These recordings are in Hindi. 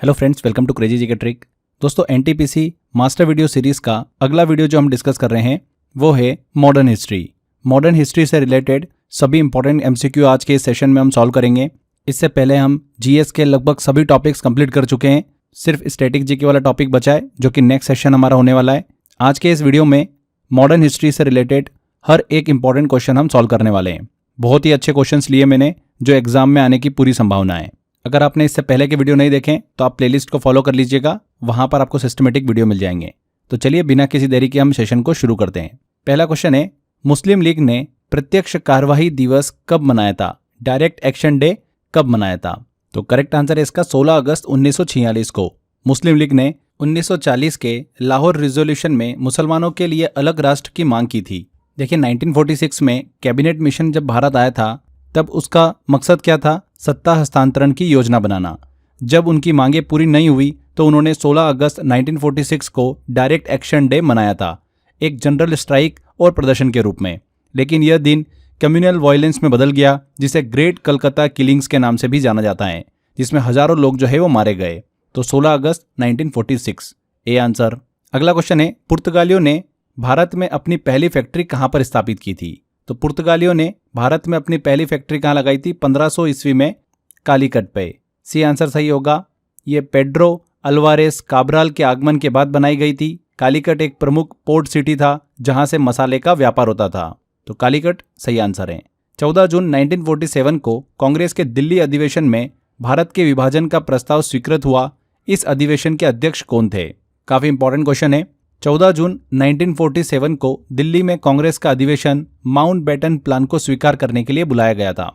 Hello friends, welcome to crazy G K trick. दोस्तों, एनटीपीसी मास्टर वीडियो सीरीज का अगला वीडियो जो हम डिस्कस कर रहे हैं वो है मॉडर्न हिस्ट्री। मॉडर्न हिस्ट्री से रिलेटेड सभी इंपॉर्टेंट एमसीक्यू आज के इस सेशन में हम सॉल्व करेंगे। इससे पहले हम जीएस के लगभग सभी टॉपिक्स कंप्लीट कर चुके हैं। सिर्फ स्टैटिक जीके वाला टॉपिक बचा है जो कि नेक्स्ट सेशन हमारा होने वाला है। आज के इस वीडियो में मॉडर्न हिस्ट्री से रिलेटेड हर एक इंपॉर्टेंट क्वेश्चन हम सॉल्व करने वाले हैं। बहुत ही अच्छे क्वेश्चंस लिए मैंने जो एग्जाम में आने की पूरी संभावना है। अगर आपने इससे पहले के वीडियो नहीं देखें तो आप प्लेलिस्ट को फॉलो कर लीजिएगा, वहां पर आपको सिस्टमेटिक वीडियो मिल जाएंगे। तो चलिए बिना किसी देरी के हम सेशन को शुरू करते हैं। पहला क्वेश्चन है, मुस्लिम लीग ने प्रत्यक्ष कार्यवाही दिवस कब मनाया था? डायरेक्ट एक्शन डे कब मनाया था? तो करेक्ट आंसर है इसका 16 अगस्त 1946 को। मुस्लिम लीग ने 1940 के लाहौर रिजोल्यूशन में मुसलमानों के लिए अलग राष्ट्र की मांग की थी। देखिए 1946 में कैबिनेट मिशन जब भारत आया था तब उसका मकसद क्या था? सत्ता हस्तांतरण की योजना बनाना। जब उनकी मांगें पूरी नहीं हुई तो उन्होंने 16 अगस्त 1946 को डायरेक्ट एक्शन डे मनाया था, एक जनरल स्ट्राइक और प्रदर्शन के रूप में। लेकिन यह दिन कम्युनल वायलेंस में बदल गया, जिसे ग्रेट कलकत्ता किलिंग्स के नाम से भी जाना जाता है, जिसमें हजारों लोग जो है वो मारे गए। तो 16 अगस्त 1946 ए आंसर। अगला क्वेश्चन है, पुर्तगालियों ने भारत में अपनी पहली फैक्ट्री कहां पर स्थापित की थी? तो पुर्तगालियों ने भारत में अपनी पहली फैक्ट्री कहां लगाई थी? 1500 ईस्वी में कालीकट पे। सी आंसर सही होगा। ये पेड्रो अल्वारेस काब्राल के आगमन के बाद बनाई गई थी। कालीकट एक प्रमुख पोर्ट सिटी था जहां से मसाले का व्यापार होता था। तो कालीकट सही आंसर है। 14 जून 1947 को कांग्रेस के दिल्ली अधिवेशन में भारत के विभाजन का प्रस्ताव स्वीकृत हुआ। इस अधिवेशन के अध्यक्ष कौन थे? काफी इंपॉर्टेंट क्वेश्चन है। 14 जून 1947 को दिल्ली में कांग्रेस का अधिवेशन माउंटबेटन प्लान को स्वीकार करने के लिए बुलाया गया था।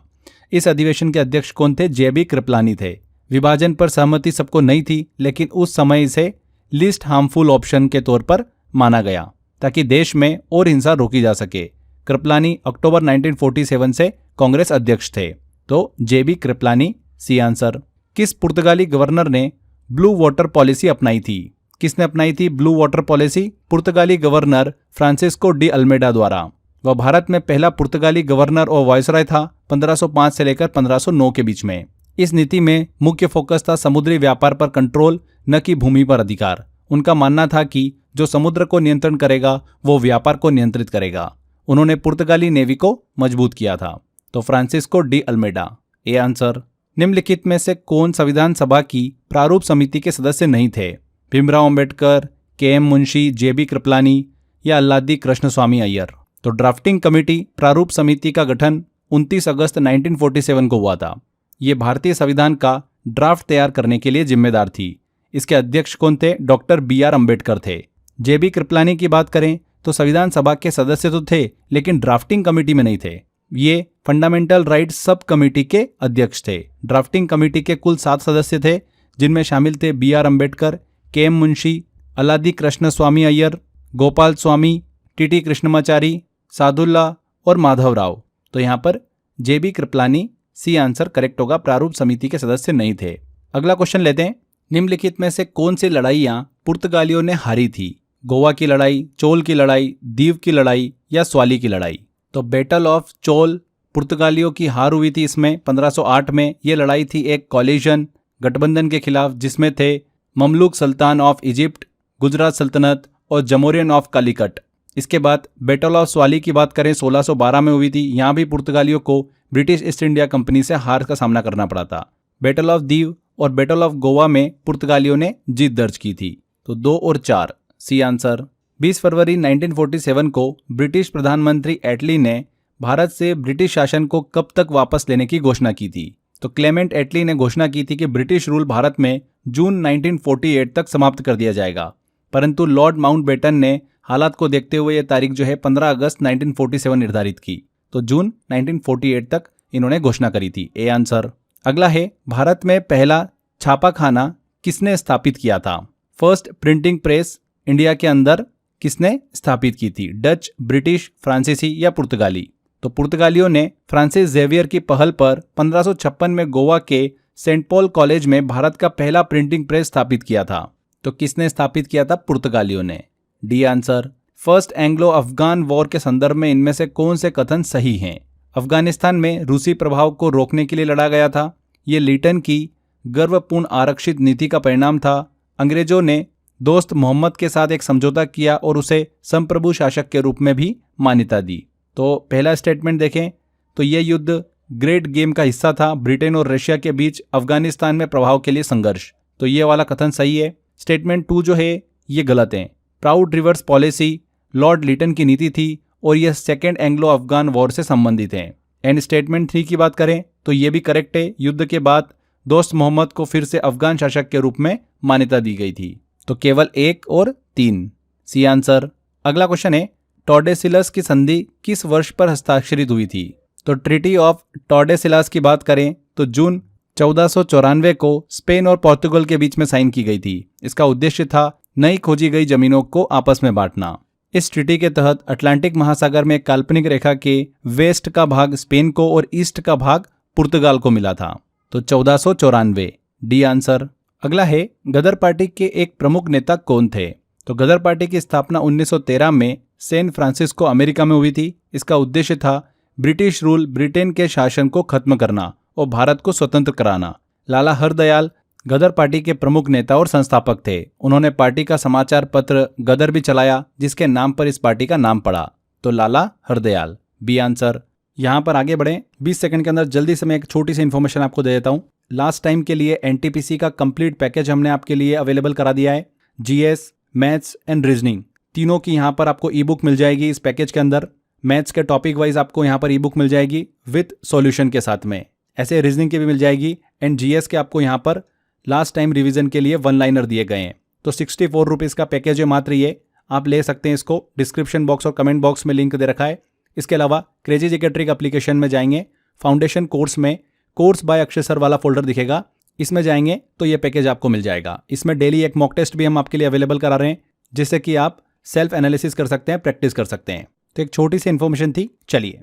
इस अधिवेशन के अध्यक्ष कौन थे? जेबी कृपलानी थे। विभाजन पर सहमति सबको नहीं थी, लेकिन उस समय इसे लीस्ट हार्मफुल ऑप्शन के तौर पर माना गया ताकि देश में और हिंसा रोकी जा सके। कृपलानी अक्टूबर 1947 से कांग्रेस अध्यक्ष थे। तो जेबी कृपलानी सी आंसर। किस पुर्तगाली गवर्नर ने ब्लू वाटर पॉलिसी अपनाई थी? किसने अपनाई थी ब्लू वाटर पॉलिसी? पुर्तगाली गवर्नर फ्रांसिस्को डी अल्मेडा द्वारा। वह भारत में पहला पुर्तगाली गवर्नर और वायसराय था 1505 से लेकर 1509 के बीच में। इस नीति में मुख्य फोकस था समुद्री व्यापार पर कंट्रोल, न कि भूमि पर अधिकार। उनका मानना था कि जो समुद्र को नियंत्रण करेगा वो व्यापार को नियंत्रित करेगा। उन्होंने पुर्तगाली नेवी को मजबूत किया था। तो Francisco de Almeida A answer. निम्नलिखित में से कौन संविधान सभा की प्रारूप समिति के सदस्य नहीं थे? भीमराव अंबेडकर, के.एम. मुंशी, जेबी कृपलानी या अल्लादी कृष्णस्वामी अय्यर? तो ड्राफ्टिंग कमेटी प्रारूप समिति का गठन 29 अगस्त 1947 को हुआ था। ये भारतीय संविधान का ड्राफ्ट तैयार करने के लिए जिम्मेदार थी। इसके अध्यक्ष कौन थे? Doctor B R. अम्बेडकर थे। जेबी कृपलानी की बात करें तो संविधान सभा के सदस्य तो थे, लेकिन ड्राफ्टिंग कमेटी में नहीं थे। ये फंडामेंटल राइट्स सब कमेटी के अध्यक्ष थे। ड्राफ्टिंग कमेटी के कुल 7 सदस्य थे, जिनमें शामिल थे B R. Ambedkar, KM. Munshi, Alladi Krishnaswamy Iyer, Gopal Swami, TT. Krishnamachari, Sadulla और माधवराव। तो यहाँ पर जेबी कृपलानी सी आंसर करेक्ट होगा, प्रारूप समिति के सदस्य नहीं थे। अगला क्वेश्चन लेते हैं, निम्नलिखित में से कौन सी लड़ाइयाँ पुर्तगालियों ने हारी थी? गोवा की लड़ाई, चोल की लड़ाई, दीव की लड़ाई या स्वाली की लड़ाई? तो बैटल ऑफ चोल पुर्तगालियों की हार हुई थी इसमें 1508 में। ये लड़ाई थी एक कॉलिजन गठबंधन के खिलाफ, जिसमें थे Mamluk Sultan of Egypt, Gujarat सल्तनत और जमोरियन ऑफ कालीकट। इसके बाद बैटल ऑफ स्वाली की बात करें 1612 में हुई थी। यहाँ भी पुर्तगालियों को ब्रिटिश ईस्ट इंडिया कंपनी से हार का सामना करना पड़ा था। बैटल ऑफ दीव और बैटल ऑफ गोवा में पुर्तगालियों ने जीत दर्ज की थी। तो 2 और 4 सी आंसर। 20 फरवरी 1947 को ब्रिटिश प्रधानमंत्री एटली ने भारत से ब्रिटिश शासन को कब तक वापस लेने की घोषणा की थी? तो क्लेमेंट एटली ने घोषणा की थी कि ब्रिटिश रूल भारत में जून 1948 तक समाप्त कर दिया जाएगा, परंतु लॉर्ड माउंटबेटन ने हालात को देखते हुए यह तारीख जो है 15 अगस्त 1947 निर्धारित की। तो जून 1948 तक इन्होंने घोषणा करी थी। A answer. अगला है, भारत में पहला छापाखाना किसने स्थापित किया था? फर्स्ट प्रिंटिंग प्रेस इंडिया के अंदर किसने स्थापित की थी? डच, ब्रिटिश, फ्रांसीसी या पुर्तगाली? तो पुर्तगालियों ने फ्रांसिस जेवियर की पहल पर 1556 में गोवा के सेंट पॉल कॉलेज में भारत का पहला प्रिंटिंग प्रेस स्थापित किया था। तो किसने स्थापित किया था? पुर्तगालियों ने। D answer. First Anglo Afghan war के संदर्भ में इनमें से कौन से कथन सही हैं? अफगानिस्तान में रूसी प्रभाव को रोकने के लिए लड़ा गया था। ये लिटन की गर्वपूर्ण आरक्षित नीति का परिणाम था। अंग्रेजों ने दोस्त मोहम्मद के साथ एक समझौता किया और उसे संप्रभु शासक के रूप में भी मान्यता दी। तो पहला स्टेटमेंट देखें तो यह युद्ध ग्रेट गेम का हिस्सा था, ब्रिटेन और रशिया के बीच अफगानिस्तान में प्रभाव के लिए संघर्ष। तो ये वाला कथन सही है। स्टेटमेंट 2 जो है ये गलत है। Proud reverse policy Lord Lytton की नीति थी और यह सेकेंड एंग्लो अफगान वॉर से संबंधित है। एंड स्टेटमेंट 3 की बात करें तो ये भी करेक्ट है। युद्ध के बाद दोस्त मोहम्मद को फिर से अफगान शासक के रूप में मान्यता दी गई थी। तो केवल 1 और 3 सी आंसर। अगला क्वेश्चन है टॉर्डेसिलस की संधि किस वर्ष पर हस्ताक्षरित हुई थी? तो ट्रीटी ऑफ टॉर्डेसिलस की बात करें तो जून 1494 को स्पेन और पोर्तुगल के बीच में साइन की गई थी। इसका उद्देश्य था नई खोजी गई जमीनों को आपस में बांटना। इस ट्रीटी के तहत अटलांटिक महासागर में काल्पनिक रेखा के वेस्ट का भाग स्पेन को और ईस्ट का भाग पुर्तगाल को मिला था। तो 1494 डी आंसर। अगला है गदर पार्टी के एक प्रमुख नेता कौन थे? तो गदर पार्टी की स्थापना 1913 में सैन फ्रांसिस्को अमेरिका में हुई थी। इसका उद्देश्य था ब्रिटिश रूल ब्रिटेन के शासन को खत्म करना और भारत को स्वतंत्र कराना। लाला हरदयाल गदर पार्टी के प्रमुख नेता और संस्थापक थे। उन्होंने पार्टी का समाचार पत्र गदर भी चलाया जिसके नाम पर इस पार्टी का नाम पड़ा। तो लाला हरदयाल बी आंसर। यहाँ पर आगे बढ़ें 20 सेकंड के अंदर जल्दी से मैं एक छोटी सी इन्फॉर्मेशन आपको दे देता हूँ। लास्ट टाइम के लिए एनटीपीसी का कंप्लीट पैकेज हमने आपके लिए अवेलेबल करा दिया है। जीएस, मैथ्स एंड रीजनिंग तीनों की यहाँ पर आपको ई बुक मिल जाएगी इस पैकेज के अंदर। मैथ्स के टॉपिक वाइज आपको यहाँ पर ई बुक मिल जाएगी विथ सॉल्यूशन के साथ में। ऐसे रीजनिंग की भी मिल जाएगी एंड जीएस के आपको यहाँ पर लास्ट टाइम रिवीजन के लिए 1 लाइनर दिए गए हैं। तो 64 रुपीज़ का पैकेज है मात्र ये। आप ले सकते हैं इसको। डिस्क्रिप्शन बॉक्स और कमेंट बॉक्स में लिंक दे रखा है। इसके अलावा क्रेजी जीके ट्रिक एप्लीकेशन में जाएंगे, फाउंडेशन कोर्स में कोर्स बाय अक्षय सर वाला फोल्डर दिखेगा, इसमें जाएंगे तो ये पैकेज आपको मिल जाएगा। इसमें डेली एक मॉक टेस्ट भी हम आपके लिए अवेलेबल करा रहे हैं जिससे कि आप सेल्फ एनालिसिस कर सकते हैं, प्रैक्टिस कर सकते हैं। तो एक छोटी सी इन्फॉर्मेशन थी। चलिए,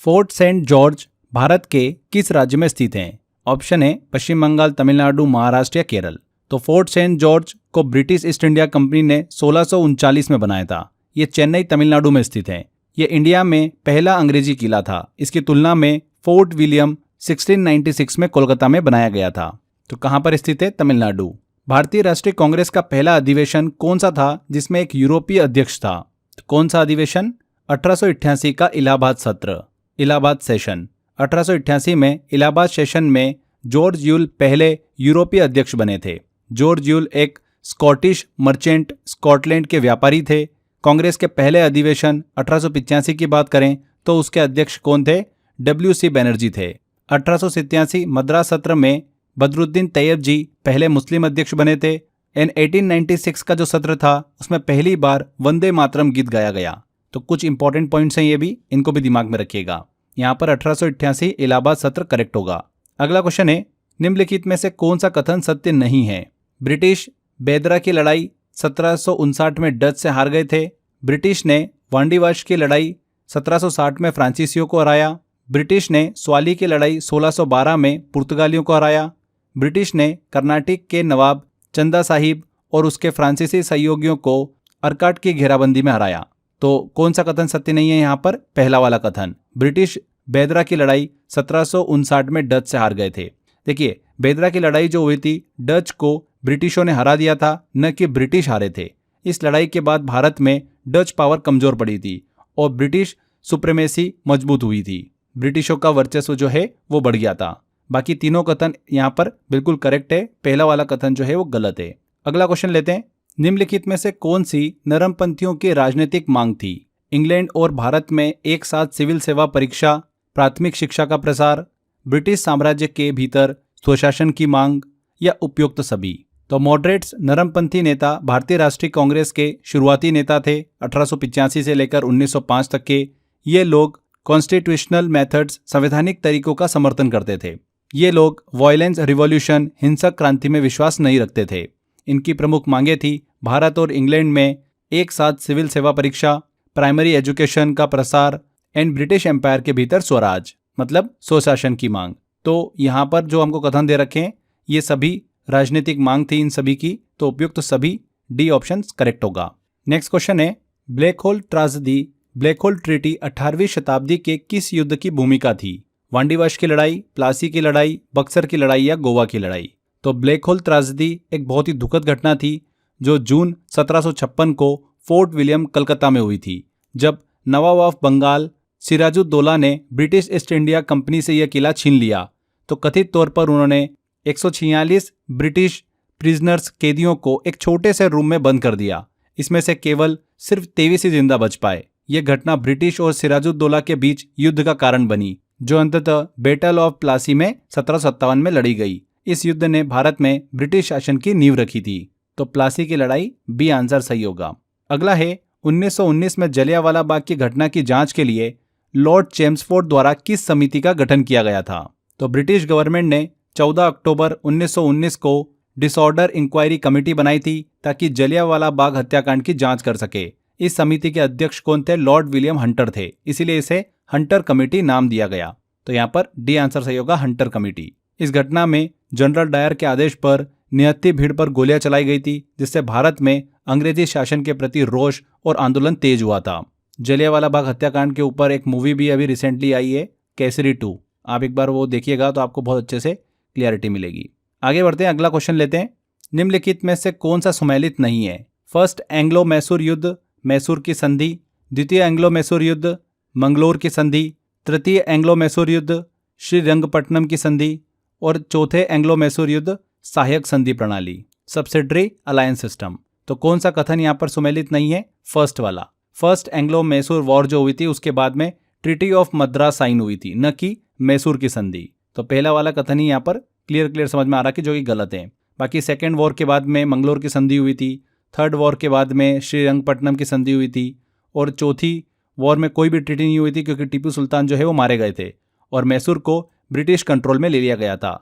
फोर्ट सेंट जॉर्ज भारत के किस राज्य में स्थित हैं? ऑप्शन है पश्चिम बंगाल, तमिलनाडु, महाराष्ट्र या केरल। तो फोर्ट सेंट जॉर्ज को ब्रिटिश ईस्ट इंडिया कंपनी ने 1639 में बनाया था। ये चेन्नई तमिलनाडु में स्थित है। ये इंडिया में पहला अंग्रेजी किला था। इसकी तुलना में फोर्ट विलियम 1696 में कोलकाता में बनाया गया था। तो कहाँ पर स्थित है? तमिलनाडु। भारतीय राष्ट्रीय कांग्रेस का पहला अधिवेशन कौन सा था जिसमें एक यूरोपीय अध्यक्ष था? तो कौन सा अधिवेशन? 1888 का इलाहाबाद सत्र, इलाहाबाद सेशन। 1888 में इलाहाबाद सेशन में जॉर्ज यूल पहले यूरोपीय अध्यक्ष बने थे। जॉर्ज यूल एक स्कॉटिश मर्चेंट, स्कॉटलैंड के व्यापारी थे। कांग्रेस के पहले अधिवेशन 1885 की बात करें तो उसके अध्यक्ष कौन थे? WC बनर्जी थे। 1887 मद्रास सत्र में बदरुद्दीन तैयब जी पहले मुस्लिम अध्यक्ष बने थे। एंड 1896 का जो सत्र था उसमें पहली बार वंदे मातरम गीत गाया गया। तो कुछ इंपॉर्टेंट पॉइंट्स हैं ये भी, इनको भी दिमाग में रखिएगा। यहाँ पर 1888 इलाहाबाद सत्र करेक्ट होगा। अगला क्वेश्चन है निम्नलिखित में से कौन सा कथन सत्य नहीं है? ब्रिटिश बेदरा की लड़ाई 1759 में डच से हार गए थे। ब्रिटिश ने वांडीवाश की लड़ाई 1760 में फ्रांसीसियों को हराया। ब्रिटिश ने स्वाली की लड़ाई 1612 में पुर्तगालियों को हराया। ब्रिटिश ने कर्नाटक के नवाब चंदा साहिब और उसके फ्रांसीसी सहयोगियों को अर्काट की घेराबंदी में हराया। तो कौन सा कथन सत्य नहीं है यहाँ पर? पहला वाला कथन। ब्रिटिश बेदरा की लड़ाई 1759 में डच से हार गए थे। देखिए, बेदरा की लड़ाई जो हुई थी डच को ब्रिटिशों ने हरा दिया था, न कि ब्रिटिश हारे थे। इस लड़ाई के बाद भारत में डच पावर कमजोर पड़ी थी और ब्रिटिश सुप्रीमेसी मजबूत हुई थी। ब्रिटिशों का वर्चस्व जो है वो बढ़ गया था। बाकी तीनों कथन यहाँ पर बिल्कुल करेक्ट है। पहला वाला कथन जो है वो गलत है। अगला क्वेश्चन लेते हैं। निम्नलिखित में से कौन सी नरमपंथियों की राजनीतिक मांग थी? इंग्लैंड और भारत में एक साथ सिविल सेवा परीक्षा, प्राथमिक शिक्षा का प्रसार, ब्रिटिश साम्राज्य के भीतर स्वशासन की मांग या उपयुक्त सभी। तो मॉडरेट्स नरमपंथी नेता भारतीय राष्ट्रीय कांग्रेस के शुरुआती नेता थे 1885 से लेकर 1905 तक के। ये लोग कॉन्स्टिट्यूशनल मेथड्स, संवैधानिक तरीकों का समर्थन करते थे। ये लोग वायलेंस, रिवॉल्यूशन, हिंसक क्रांति में विश्वास नहीं रखते थे। इनकी प्रमुख मांगें थी भारत और इंग्लैंड में एक साथ सिविल सेवा परीक्षा, प्राइमरी एजुकेशन का प्रसार एंड ब्रिटिश एम्पायर के भीतर स्वराज, मतलब स्वशासन की मांग। तो यहाँ पर जो हमको कथन दे रखे हैं ये सभी राजनीतिक मांग थी इन सभी की। तो उपयुक्त सभी डी ऑप्शन करेक्ट होगा। नेक्स्ट क्वेश्चन है black hole tragedy, black hole treaty 18वीं शताब्दी के किस युद्ध की भूमिका थी? वांडीवाश की लड़ाई, प्लासी की लड़ाई, बक्सर की लड़ाई या गोवा की लड़ाई। तो ब्लैक होल त्रासदी एक बहुत ही दुखद घटना थी जो जून 1756 को फोर्ट विलियम कलकत्ता में हुई थी, जब नवाब ऑफ बंगाल सिराजुद्दौला ने ब्रिटिश ईस्ट इंडिया कंपनी से यह किला छीन लिया। तो कथित तौर पर उन्होंने 146 ब्रिटिश प्रिजनर्स कैदियों को एक छोटे से रूम में बंद कर दिया। इसमें से केवल सिर्फ 23 ही जिंदा बच पाए। यह घटना ब्रिटिश और सिराजुद्दौला के बीच युद्ध का कारण बनी, जो अंततः बैटल ऑफ प्लासी में 1757 में लड़ी गई। इस युद्ध ने भारत में ब्रिटिश शासन की नींव रखी थी। तो प्लासी की लड़ाई बी आंसर सही होगा। अगला है 1919 में जलियांवाला बाग की घटना की जांच के लिए लॉर्ड चेम्सफोर्ड द्वारा किस समिति का गठन किया गया था? तो ब्रिटिश गवर्नमेंट ने 14 अक्टूबर 1919 को डिसऑर्डर इंक्वायरी कमेटी बनाई थी ताकि जलियांवाला बाग हत्याकांड की जांच कर सके। इस समिति के अध्यक्ष कौन थे? लॉर्ड विलियम हंटर थे, इसीलिए इसे हंटर कमेटी नाम दिया गया। तो यहाँ पर डी आंसर सही होगा, हंटर कमेटी। इस घटना में जनरल डायर के आदेश पर निहत्थी भीड़ पर गोलियां चलाई गई थी, जिससे भारत में अंग्रेजी शासन के प्रति रोष और आंदोलन तेज हुआ था। जलियांवाला बाग हत्याकांड के ऊपर एक मूवी भी अभी रिसेंटली आई है, केसरी 2। आप एक बार वो देखिएगा तो आपको बहुत अच्छे से क्लियरिटी मिलेगी। आगे बढ़ते हैं, अगला क्वेश्चन लेते हैं। निम्नलिखित में से कौन सा सुमेलित नहीं है? फर्स्ट एंग्लो मैसूर युद्ध, मैसूर की संधि। द्वितीय एंग्लो मैसूर युद्ध, मंगलोर की संधि। तृतीय एंग्लो मैसूर युद्ध, श्रीरंगपट्टनम की संधि। और चौथे एंग्लो मैसूर युद्ध, सहायक संधि प्रणाली, सब्सिडरी अलायंस सिस्टम। तो कौन सा कथन यहाँ पर सुमेलित नहीं है? फर्स्ट वाला। फर्स्ट एंग्लो मैसूर वॉर जो हुई थी उसके बाद में ट्रीटी ऑफ मद्रास साइन हुई थी, न कि मैसूर की संधि। तो पहला वाला कथन ही यहाँ पर क्लियर समझ में आ रहा कि जो कि गलत है। बाकी सेकेंड वॉर के बाद में मंगलोर की संधि हुई थी, थर्ड वॉर के बाद में श्रीरंगपट्टनम की संधि हुई थी, और चौथी वॉर में कोई भी ट्रीटी नहीं हुई थी क्योंकि टीपू सुल्तान जो है वो मारे गए थे और मैसूर को ब्रिटिश कंट्रोल में ले लिया गया था।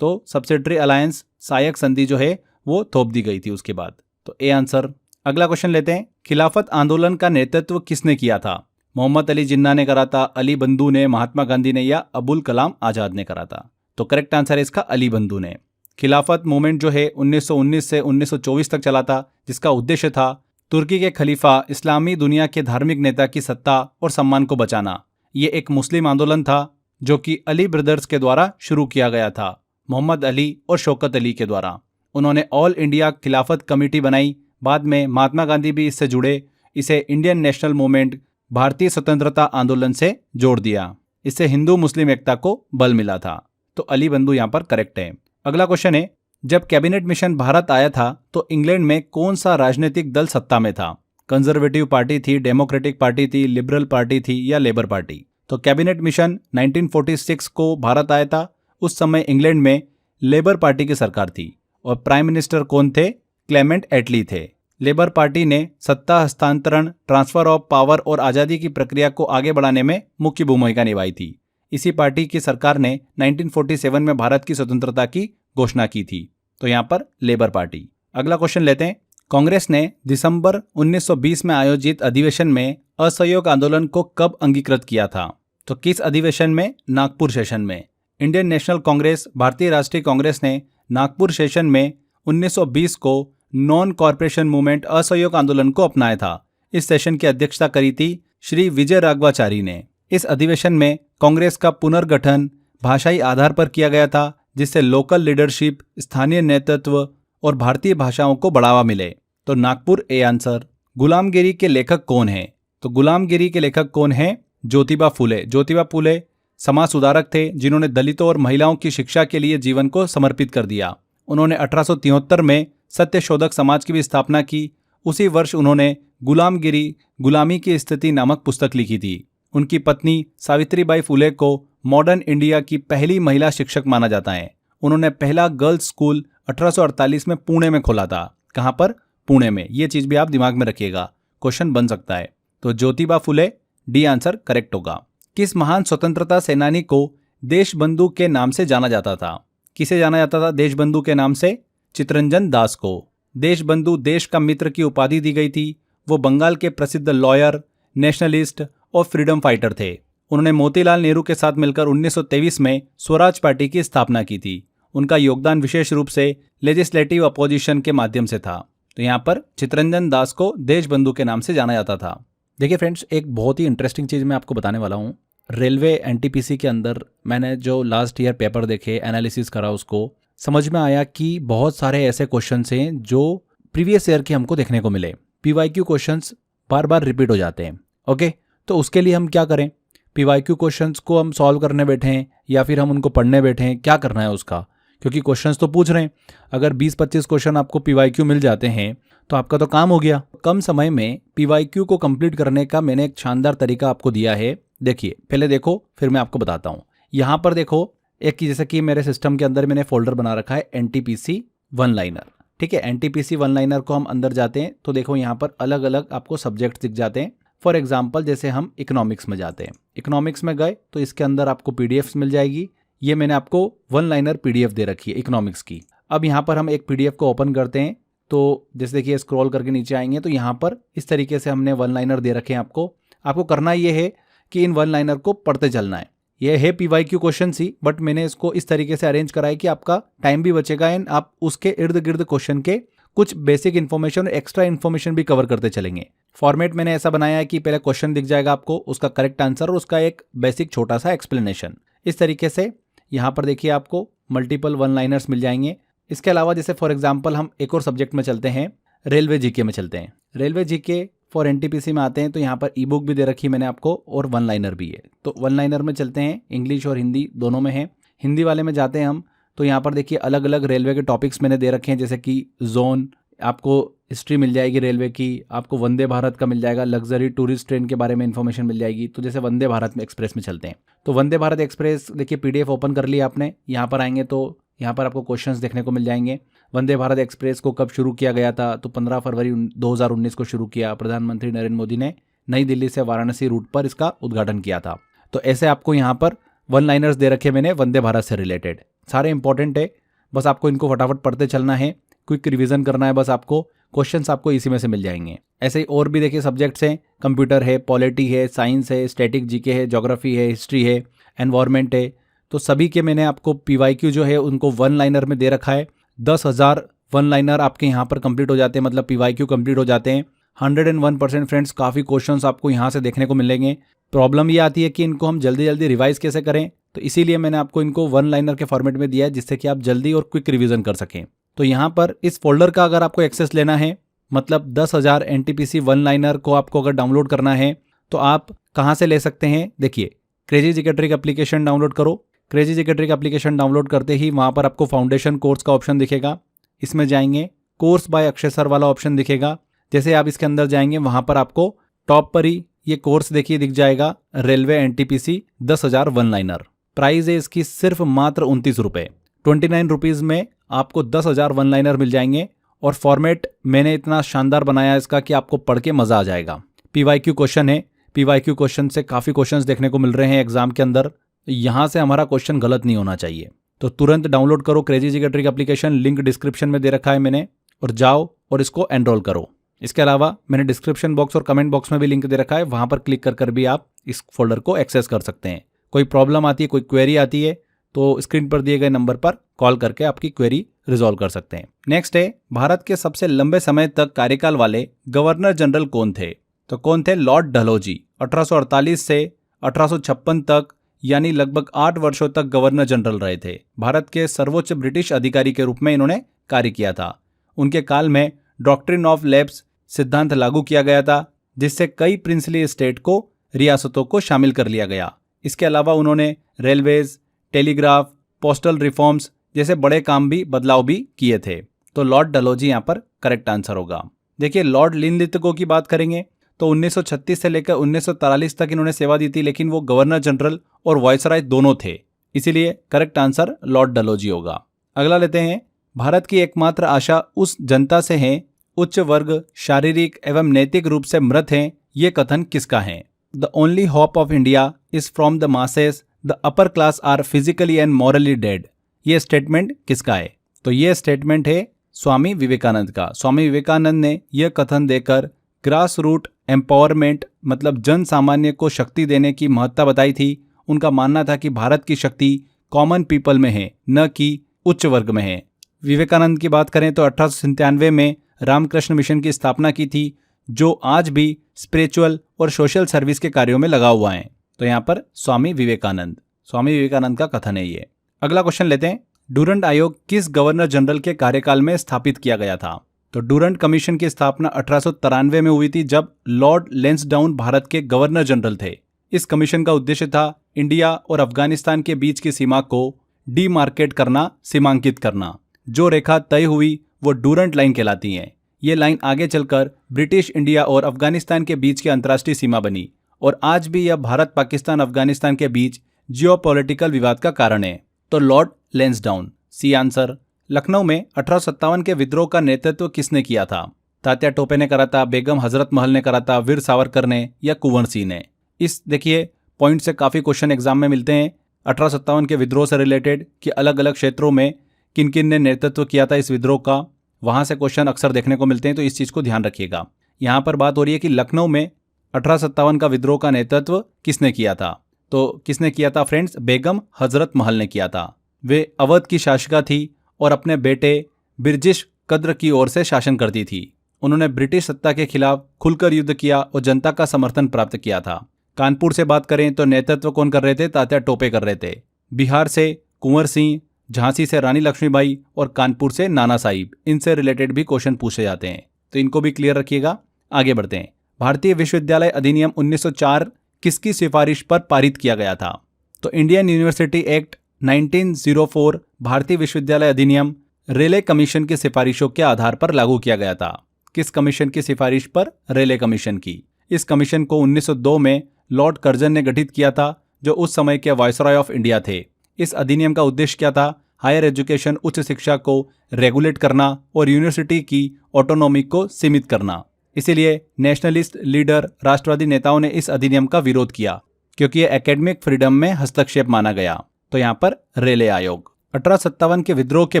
तो सब्सिडरी अलायंस सहायक संधि जो है वो थोप दी गई थी उसके बाद। तो ए आंसर। अगला क्वेश्चन लेते हैं। खिलाफत आंदोलन का नेतृत्व किसने किया था? मोहम्मद अली जिन्ना ने करा था, अली बंधु ने, महात्मा गांधी ने, या अबुल कलाम आजाद ने करा था? तो करेक्ट आंसर है इसका अली बंधु ने। खिलाफत मूवमेंट जो है 1919 से 1924 तक चला था, जिसका उद्देश्य था तुर्की के खलीफा इस्लामी दुनिया के धार्मिक नेता की सत्ता और सम्मान को बचाना। ये एक मुस्लिम आंदोलन था जो कि अली ब्रदर्स के द्वारा शुरू किया गया था, मोहम्मद अली और शौकत अली के द्वारा। उन्होंने ऑल इंडिया खिलाफत कमेटी बनाई। बाद में महात्मा गांधी भी इससे जुड़े। इसे इंडियन नेशनल मूवमेंट, भारतीय स्वतंत्रता आंदोलन से जोड़ दिया। इससे हिंदू मुस्लिम एकता को बल मिला था। तो अली बंधु यहाँ पर करेक्ट है। अगला क्वेश्चन है, जब कैबिनेट मिशन भारत आया था तो इंग्लैंड में कौन सा राजनीतिक दल सत्ता में था? कंजर्वेटिव पार्टी थी, डेमोक्रेटिक पार्टी थी, लिबरल पार्टी थी, या लेबर पार्टी? तो कैबिनेट मिशन 1946 को भारत आया था। उस समय इंग्लैंड में लेबर पार्टी की सरकार थी और प्राइम मिनिस्टर कौन थे? क्लेमेंट एटली थे। लेबर पार्टी ने सत्ता हस्तांतरण, ट्रांसफर ऑफ पावर और आज़ादी की प्रक्रिया को आगे बढ़ाने में मुख्य भूमिका निभाई थी। इसी पार्टी की सरकार ने 1947 में भारत की स्वतंत्रता की घोषणा की थी। तो यहाँ पर लेबर पार्टी। अगला क्वेश्चन लेते हैं। कांग्रेस ने दिसंबर 1920 में आयोजित अधिवेशन में असहयोग आंदोलन को कब अंगीकृत किया था? तो किस अधिवेशन में? नागपुर सेशन में। इंडियन नेशनल कांग्रेस, भारतीय राष्ट्रीय कांग्रेस ने नागपुर सेशन में 1920 को नॉन कॉर्पोरेशन मूवमेंट असहयोग आंदोलन को अपनाया था। इस सेशन की अध्यक्षता करी थी श्री विजय राघवाचारी ने। इस अधिवेशन में कांग्रेस का पुनर्गठन भाषाई आधार पर किया गया था, जिससे लोकल लीडरशिप, स्थानीय नेतृत्व और भारतीय भाषाओं को बढ़ावा मिले। तो नागपुर ए आंसर। गुलामगिरी के लेखक कौन है? तो गुलामगिरी के लेखक कौन है? ज्योतिबा फुले। ज्योतिबा फुले समाज सुधारक थे जिन्होंने दलितों और महिलाओं की शिक्षा के लिए जीवन को समर्पित कर दिया। उन्होंने 1873 में सत्यशोधक समाज की भी स्थापना की। उसी वर्ष उन्होंने गुलामगिरी, गुलामी की स्थिति नामक पुस्तक लिखी थी। उनकी पत्नी सावित्रीबाई फुले को मॉडर्न इंडिया की पहली महिला शिक्षक माना जाता है। उन्होंने पहला गर्ल्स स्कूल 1848 में पुणे में खोला था। कहाँ पर? पुणे में। ये चीज भी आप दिमाग में रखिएगा, क्वेश्चन बन सकता है। तो Jyotiba Phule, D answer correct होगा। किस महान स्वतंत्रता सेनानी को देशबंधु के नाम से जाना जाता था? किसे जाना जाता था देशबंधु के नाम से? चित्तरंजन दास को। देशबंधु, देश का मित्र की उपाधि दी गई थी। वो बंगाल के प्रसिद्ध लॉयर, नेशनलिस्ट और फ्रीडम फाइटर थे। उन्होंने मोतीलाल नेहरू के साथ मिलकर 1923 में स्वराज पार्टी की स्थापना की थी। उनका योगदान विशेष रूप से लेजिस्लेटिव अपोजिशन के माध्यम से था। तो यहाँ पर चित्तरंजन दास को देशबंधु के नाम से जाना जाता था। देखिए फ्रेंड्स, एक बहुत ही इंटरेस्टिंग चीज़ मैं आपको बताने वाला हूँ। रेलवे एनटीपीसी के अंदर मैंने जो लास्ट ईयर पेपर देखे, एनालिसिस करा उसको, समझ में आया कि बहुत सारे ऐसे क्वेश्चंस हैं जो प्रीवियस ईयर के हमको देखने को मिले। पीवाईक्यू क्वेश्चंस बार बार रिपीट हो जाते हैं। ओके, तो उसके लिए हम क्या करें? पीवाईक्यू क्वेश्चंस को हम सॉल्व करने बैठे हैं या फिर हम उनको पढ़ने बैठे हैं, क्या करना है उसका? क्योंकि क्वेश्चंस तो पूछ रहे हैं। अगर 20-25 क्वेश्चन आपको पीवाईक्यू मिल जाते हैं तो आपका तो काम हो गया। कम समय में पीवाईक्यू को कंप्लीट करने का मैंने एक शानदार तरीका आपको दिया है। देखिए, पहले देखो फिर मैं आपको बताता हूँ। यहाँ पर देखो, एक जैसे कि मेरे सिस्टम के अंदर मैंने फोल्डर बना रखा है एनटीपीसी वन लाइनर। ठीक है, एनटीपीसी वन लाइनर को हम अंदर जाते हैं तो देखो यहाँ पर अलग अलग आपको सब्जेक्ट दिख जाते हैं। फॉर एग्जाम्पल जैसे हम इकोनॉमिक्स में जाते हैं, इकोनॉमिक्स में गए तो इसके अंदर आपको पीडीएफ्स मिल जाएगी। ये मैंने आपको वन लाइनर पीडीएफ दे रखी है इकोनॉमिक्स की। अब यहाँ पर हम एक पीडीएफ को ओपन करते हैं तो जैसे देखिए स्क्रॉल करके नीचे आएंगे तो यहाँ पर इस तरीके से हमने वन लाइनर दे रखे हैं। आपको करना ये है कि इन वन लाइनर को पढ़ते चलना है। ये है पीवाईक्यू क्वेश्चन सी, बट मैंने इसको इस तरीके से अरेंज करा है कि आपका टाइम भी बचेगा एंड आप उसके इर्द गिर्द क्वेश्चन के कुछ बेसिक इन्फॉर्मेशन और एक्स्ट्रा इन्फॉर्मेशन भी कवर करते चलेंगे। फॉर्मेट मैंने ऐसा बनाया है कि पहले क्वेश्चन दिख जाएगा आपको, उसका करेक्ट आंसर और उसका एक बेसिक छोटा सा एक्सप्लेनेशन। इस तरीके से यहाँ पर देखिए आपको मल्टीपल वन लाइनर्स मिल जाएंगे। इसके अलावा जैसे फॉर एग्जाम्पल हम एक और सब्जेक्ट में चलते हैं, रेलवे जीके में चलते हैं। रेलवे जीके फॉर एनटीपीसी में आते हैं तो यहाँ पर ई बुक भी दे रखी है मैंने आपको और वन लाइनर भी है। तो वन लाइनर में चलते हैं, इंग्लिश और हिंदी दोनों में है। हिंदी वाले में जाते हैं हम तो यहाँ पर देखिए अलग अलग रेलवे के टॉपिक्स मैंने दे रखे हैं, जैसे कि जोन, आपको हिस्ट्री मिल जाएगी रेलवे की, आपको वंदे भारत का मिल जाएगा, लग्जरी टूरिस्ट ट्रेन के बारे में इन्फॉर्मेशन मिल जाएगी। तो जैसे वंदे भारत में एक्सप्रेस में चलते हैं तो वंदे भारत एक्सप्रेस देखिए पीडीएफ ओपन कर लिया आपने। यहाँ पर आएंगे तो यहाँ पर आपको क्वेश्चंस देखने को मिल जाएंगे। वंदे भारत एक्सप्रेस को कब शुरू किया गया था? तो 15 फरवरी 2019 को शुरू किया। प्रधानमंत्री नरेंद्र मोदी ने नई दिल्ली से वाराणसी रूट पर इसका उद्घाटन किया था। तो ऐसे आपको यहाँ पर वन लाइनर्स दे रखे मैंने वंदे भारत से रिलेटेड, सारे इंपॉर्टेंट है। बस आपको इनको फटाफट पढ़ते चलना है, क्विक रिवीजन करना है बस आपको। क्वेश्चंस आपको इसी में से मिल जाएंगे। ऐसे ही और भी देखिए सब्जेक्ट्स हैं, कंप्यूटर है, पॉलिटी है, साइंस है, स्टैटिक जीके है, ज्योग्राफी है, हिस्ट्री है, एनवायरनमेंट है। तो सभी के मैंने आपको पीवाईक्यू जो है उनको वन लाइनर में दे रखा है। 10,000 वन लाइनर आपके यहाँ पर कंप्लीट हो जाते हैं, मतलब पीवाईक्यू कंप्लीट हो जाते हैं। 101% फ्रेंड्स, काफ़ी क्वेश्चंस आपको यहाँ से देखने को मिलेंगे। प्रॉब्लम ये आती है कि इनको हम जल्दी जल्दी रिवाइज कैसे करें, तो इसीलिए मैंने आपको इनको वन लाइनर के फॉर्मेट में दिया है जिससे कि आप जल्दी और क्विक रिवीजन कर सकें। तो यहाँ पर इस फोल्डर का अगर आपको एक्सेस लेना है, मतलब 10,000 एनटीपीसी वन लाइनर को आपको अगर डाउनलोड करना है तो आप कहाँ से ले सकते हैं? देखिए, crazy GK trick application download करो। Crazy GK trick application download करते ही वहाँ पर आपको फाउंडेशन कोर्स का ऑप्शन दिखेगा। इसमें जाएंगे, कोर्स बाय अक्षय सर वाला ऑप्शन दिखेगा। जैसे आप इसके अंदर जाएंगे वहाँ पर आपको टॉप पर ही ये कोर्स देखिए दिख जाएगा, railway NTPC 10,000 one liner. Price है इसकी सिर्फ मात्र 29 रुपये। 29 रुपीज़ में आपको 10,000 वन लाइनर मिल जाएंगे। और फॉर्मेट मैंने इतना शानदार बनाया इसका कि आपको पढ़ के मज़ा आ जाएगा। पीवाईक्यू क्वेश्चन है, पीवाईक्यू क्वेश्चन से काफ़ी क्वेश्चंस देखने को मिल रहे हैं एग्जाम के अंदर। यहाँ से हमारा क्वेश्चन गलत नहीं होना चाहिए। तो तुरंत डाउनलोड करो crazy GK trick application, link description में दे रखा है मैंने, और जाओ और इसको एनरोल करो। इसके अलावा मैंने डिस्क्रिप्शन बॉक्स और कमेंट बॉक्स में भी लिंक दे रखा है, वहाँ पर क्लिक कर भी आप इस फोल्डर को एक्सेस कर सकते हैं। कोई प्रॉब्लम आती है, कोई क्वेरी आती है तो स्क्रीन पर दिए गए नंबर पर कॉल करके आपकी क्वेरी रिजॉल्व कर सकते हैं। नेक्स्ट है, भारत के सबसे लंबे समय तक कार्यकाल वाले गवर्नर जनरल कौन थे? तो कौन थे? लॉर्ड डलहौजी। 1848 से 1856 तक, यानी लगभग 8 वर्षों तक गवर्नर जनरल रहे थे। भारत के सर्वोच्च ब्रिटिश अधिकारी के रूप में इन्होंने कार्य किया था। उनके काल में डॉक्ट्रिन ऑफ लैप्स सिद्धांत लागू किया गया था, जिससे कई प्रिंसली स्टेट को, रियासतों को शामिल कर लिया गया। इसके अलावा उन्होंने रेलवेज, टेलीग्राफ, पोस्टल रिफॉर्म्स जैसे बड़े काम भी, बदलाव भी किए थे। तो लॉर्ड डलहौजी यहाँ पर करेक्ट आंसर होगा। देखिए, लॉर्ड लिनलिथगो की बात करेंगे तो 1936 से लेकर 1943 तक इन्होंने सेवा दी थी, लेकिन वो गवर्नर जनरल और वायसराय दोनों थे, इसीलिए करेक्ट आंसर लॉर्ड डलहौजी होगा। अगला लेते हैं, भारत की एकमात्र आशा उस जनता से है उच्च वर्ग शारीरिक एवं नैतिक रूप से मृत हैं, ये कथन किसका है? The only hope of India is from the masses, the upper class are physically and morally dead. ये स्टेटमेंट किसका है? तो ये स्टेटमेंट है स्वामी विवेकानंद का। स्वामी विवेकानंद ने यह कथन देकर ग्रास रूट एम्पावरमेंट, मतलब जन सामान्य को शक्ति देने की महत्ता बताई थी। उनका मानना था कि भारत की शक्ति कॉमन पीपल में है, न कि उच्च वर्ग में है। विवेकानंद की बात करें तो 1897 में रामकृष्ण मिशन की स्थापना की थी, जो आज भी स्पिरिचुअल और सोशल सर्विस के कार्यों में लगा हुआ है। तो यहाँ पर स्वामी विवेकानंद का कथन है ये। अगला क्वेश्चन लेते हैं, डूरंट आयोग किस गवर्नर जनरल के कार्यकाल में स्थापित किया गया था? तो डूरंट कमीशन की स्थापना 1893 में हुई थी, जब लॉर्ड लेंसडाउन भारत के गवर्नर जनरल थे। इस कमीशन का उद्देश्य था इंडिया और अफगानिस्तान के बीच की सीमा को डीमार्केट करना, सीमांकित करना। जो रेखा तय हुई वो डूरंट लाइन कहलाती है। ये लाइन आगे चलकर ब्रिटिश इंडिया और अफगानिस्तान के बीच की अंतर्राष्ट्रीय सीमा बनी और आज भी यह भारत, पाकिस्तान, अफगानिस्तान के बीच जियोपॉलिटिकल विवाद का कारण है। तो Lord Lansdowne, C answer. Lucknow में 1857 के विद्रोह का नेतृत्व किसने किया था? तात्या टोपे ने करा था, बेगम हजरत महल ने करा था, वीर सावरकर ने या कुंवर सिंह ने? इस देखिए पॉइंट से काफी क्वेश्चन एग्जाम में मिलते हैं 1857 के विद्रोह से रिलेटेड कि अलग अलग क्षेत्रों में किन किन ने नेतृत्व किया था इस विद्रोह का। वहां से क्वेश्चन अक्सर देखने को मिलते हैं, तो इस चीज को ध्यान रखिएगा। यहाँ पर बात हो रही है कि लखनऊ में 1857 का विद्रोह का नेतृत्व किसने किया था? तो किसने किया था फ्रेंड्स? बेगम हजरत महल ने किया था। वे अवध की शासिका थी और अपने बेटे बिरजिश कद्र की ओर से शासन करती थी। उन्होंने ब्रिटिश सत्ता के खिलाफ खुलकर युद्ध किया और जनता का समर्थन प्राप्त किया था। कानपुर से बात करें तो नेतृत्व कौन कर रहे थे? तात्या टोपे कर रहे थे। बिहार से कुंवर सिंह, झांसी से रानी लक्ष्मीबाई और कानपुर से नाना साहिब, इनसे रिलेटेड भी क्वेश्चन पूछे जाते हैं, तो इनको भी क्लियर रखिएगा। आगे बढ़ते हैं। भारतीय विश्वविद्यालय अधिनियम 1904 किसकी सिफारिश पर पारित किया गया था? तो इंडियन यूनिवर्सिटी एक्ट 1904 भारतीय विश्वविद्यालय अधिनियम रेले कमीशन की सिफारिशों के आधार पर लागू किया गया था। किस कमीशन की सिफारिश पर? रेले कमीशन की। इस कमीशन को 1902 में लॉर्ड कर्जन ने गठित किया था, जो उस समय के वायसरॉय ऑफ इंडिया थे। इस अधिनियम का उद्देश्य क्या था? हायर एजुकेशन, उच्च शिक्षा को रेगुलेट करना और यूनिवर्सिटी की ऑटोनॉमी को सीमित करना। इसीलिए नेशनलिस्ट लीडर, राष्ट्रवादी नेताओं ने इस अधिनियम का विरोध किया क्योंकि यह एकेडमिक फ्रीडम में हस्तक्षेप माना गया। तो यहाँ पर रेले आयोग। 1857 के विद्रोह के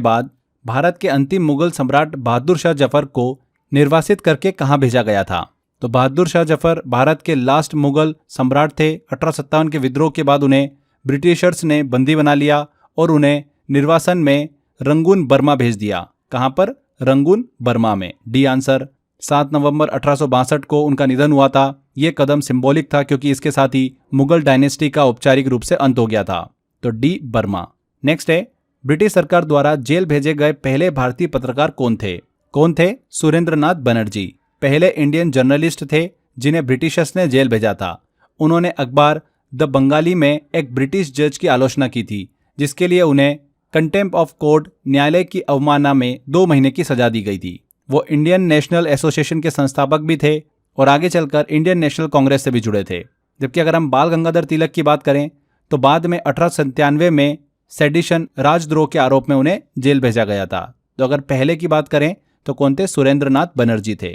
बाद भारत के अंतिम मुगल सम्राट बहादुर शाह जफर को निर्वासित करके कहाँ भेजा गया था? तो बहादुर शाह जफर भारत के लास्ट मुगल सम्राट थे। 1857 के विद्रोह के बाद उन्हें ब्रिटिशर्स ने बंदी बना लिया और उन्हें निर्वासन में रंगून बर्मा भेज दिया। कहाँ पर? रंगून बर्मा में। D answer. 7 नवंबर 1862 को उनका निधन हुआ था। यह कदम सिंबॉलिक था क्योंकि इसके साथ ही मुगल डायनेस्टी का औपचारिक रूप से अंत हो गया था। तो डी बर्मा। नेक्स्ट है, ब्रिटिश सरकार द्वारा जेल भेजे गए पहले भारतीय पत्रकार कौन थे? कौन थे? सुरेंद्रनाथ बनर्जी पहले इंडियन जर्नलिस्ट थे जिन्हें ब्रिटिशर्स ने जेल भेजा था। उन्होंने अखबार द बंगाली में एक ब्रिटिश जज की आलोचना की थी, जिसके लिए उन्हें कंटेम्प्ट ऑफ कोर्ट, न्यायालय की अवमानना में 2 महीने की सजा दी गई थी। वो इंडियन नेशनल एसोसिएशन के संस्थापक भी थे और आगे चलकर इंडियन नेशनल कांग्रेस से भी जुड़े थे। जबकि अगर हम बाल गंगाधर तिलक की बात करें तो बाद में 1897 में सेडिशन, राजद्रोह के आरोप में उन्हें जेल भेजा गया था। तो अगर पहले की बात करें तो कौन थे? सुरेंद्रनाथ बनर्जी थे।